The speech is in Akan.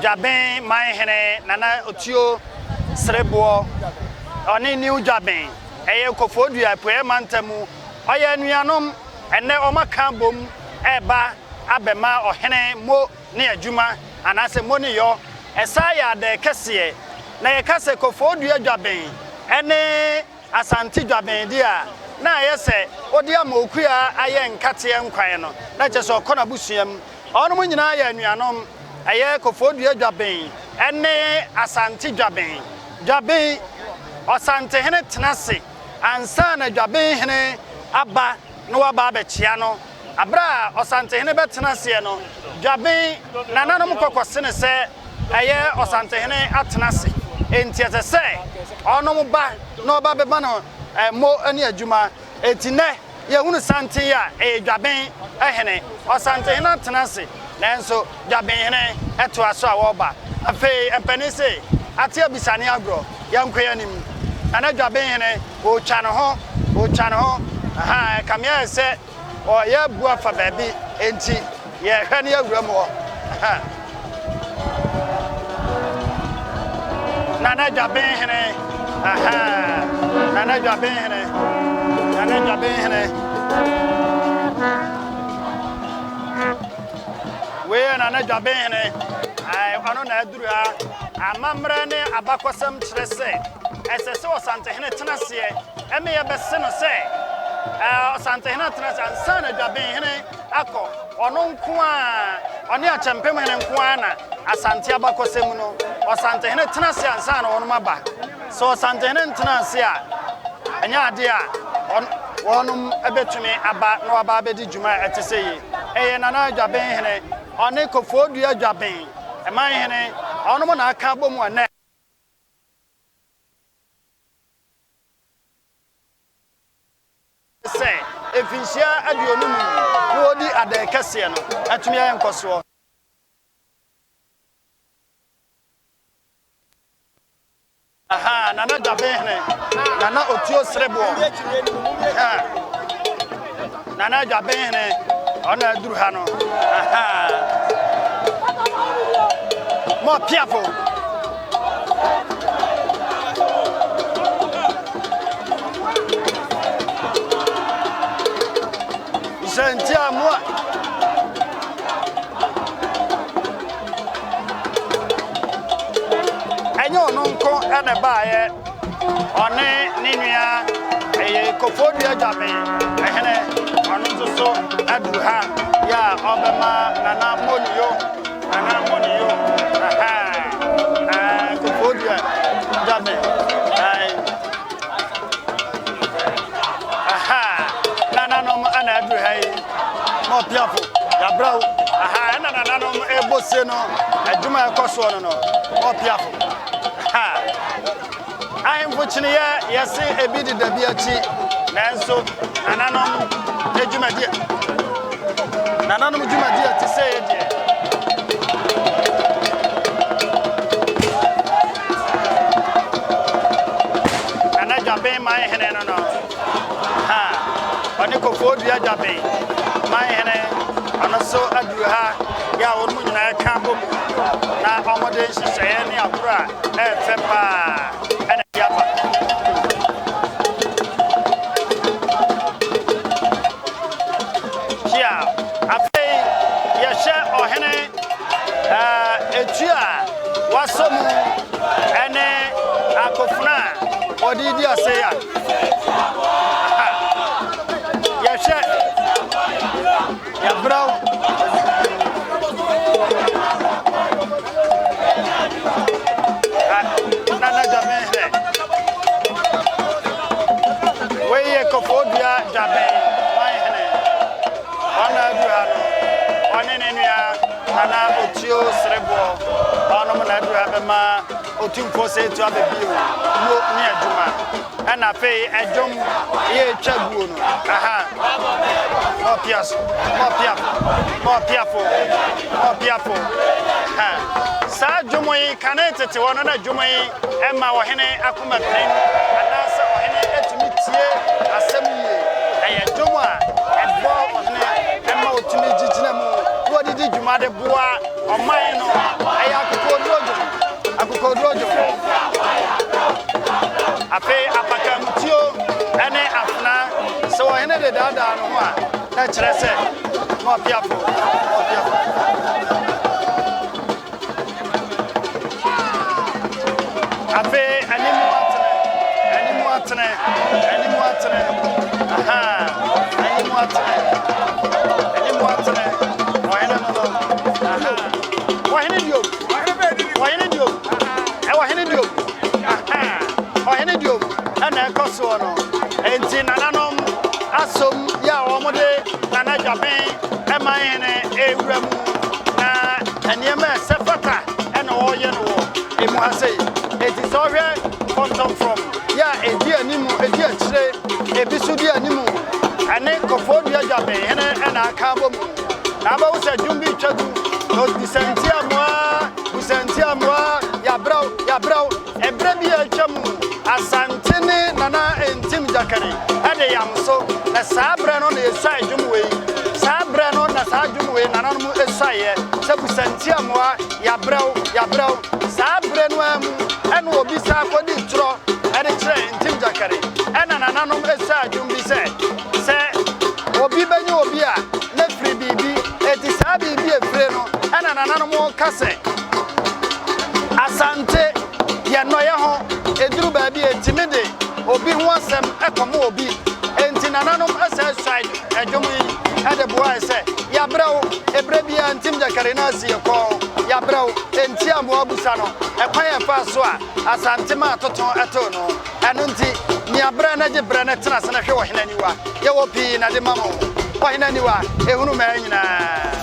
Jaben my hene nana otio srebo oni new Jaben eye kofodua poe mantamu oye nuanom ene omaka bom eba abema ohene mo ne adwuma anase mo ne yo esa ya de kese na ye kase kofodua Jaben ene Asante Jaben dia na yese odi amokua aye nkate nkwan no na che so kona busuam onom nyina ya nuanom aye kofodua Jaben ene Asante Jaben Asante hene tenase ansa na Jaben hene aba no aba abechia no abra Asante hene betenase no Jaben nananom kokosene se aye Asante hene atenase entiate se onom ba no ba beba no mo ani adwuma etine ye hunu sante ya Jaben ehene Asante hene atenase nanso Jaben hene eto aso awoba afi empenise ate abisane agro yankwayanim ana Jaben hene o chano ho aha kamia se o ye bua fa baabi enti ye hwane awura mo aha nana Jaben hene aha nana Jaben hene we nana Jaben hene ai ano na aduru ha amamra ne abakosam kire se esese Asante hene tenase eme ye bese no se Asante hene tenase ansa na Jaben hene akọ ono nko a oni achempem hene nko a na Asante abakosam no Asante hene tenase ansa na ono maba so Asante hene tenase a anya ade a onum ebetumi aba no aba abedi djuma etese yi eye nana Jaben hene oni kofodua Jaben eman hene onum na aka bomu ane se efinsia aduonum no odi ade kese no atumi aye nkoso aha nana Jaben hene nana otio srebo ha nana Jaben hene ona duru ha no aha mo piafo Sentia moi enyo no nko ene baaye one ninua eye kofodua Jaben ehene ono so adu ha ya obema nana moniyo aha kofodua Jaben ai aha nana no ana adu ha yi mo piafo ya brao aha nana no ebose no adwuma ekoso no mo piafo I unfortunately yes ebi di dabi achi nanso nananom ejumadi nananom jumadi ati say ye die ana Jaben my hene no ha oni kofodua Jaben my hene ana so aduru ha ya wonu nyina ka bom na omode hihye ne akura efepa etua wasomu ene akofuna odidi aseya yeshe ya brau nana Jaben he weye kofodua Jaben mai hene ona duano onene nua nana otio srebo onom na dura bema otumfo se to abebio no ni adwuma ana fe edwom ye twaguo no aha mo piafo ha sa dwomoyi kanetete wono na dwomoyi emma wo hene akoma pren ana sa wo hene etumi tie asem ye eye dwomo a ebo wo hene emma otumi jijina mu wo didi dwuma de boa oman no aya akoko ape apakamutio ene afna so hene de dada no ho a na kire se mo piafo ape animu atene aha animu atene wahene no aha wahene dio wahene dio ana ekoso no enti nananom asom ya omode nana jaben emayene ewuramu na eniema sefata ena oye no emu hasei enti so hwe contom from ya edi animu edi akire ebisu di animu ane kofodua jaben hene ena aka bom na ba wo se jumbi twadu no disanti amwa ya brau Aprebi atwam Asante ne nana entim jakare ade yamso na sabre no na esu adwum wei sabre no na sa adwum wei nana no esu aye se busanti amwa ya brau sabre no am ene obi sa akodi tro ade kire entim jakare ena nana no esu adwum bi se obi benye obi a na firi bibi eti sa bibi efire no ena nana no kase Asante ya no ye ho eduru ba bi etimide obi ho asem ekomo obi enti nananom asa side adwomu yi ade boa ese ya brawo Aprebi antim jakare na asi ko ya brawo enti amo abusa no ekwan e fa so a Asante ma toton eto no eno nti ni abra na je bra na tena se na hwe wo henaniwa ye wo pi na de mamo wo henaniwa ehunu ma nyina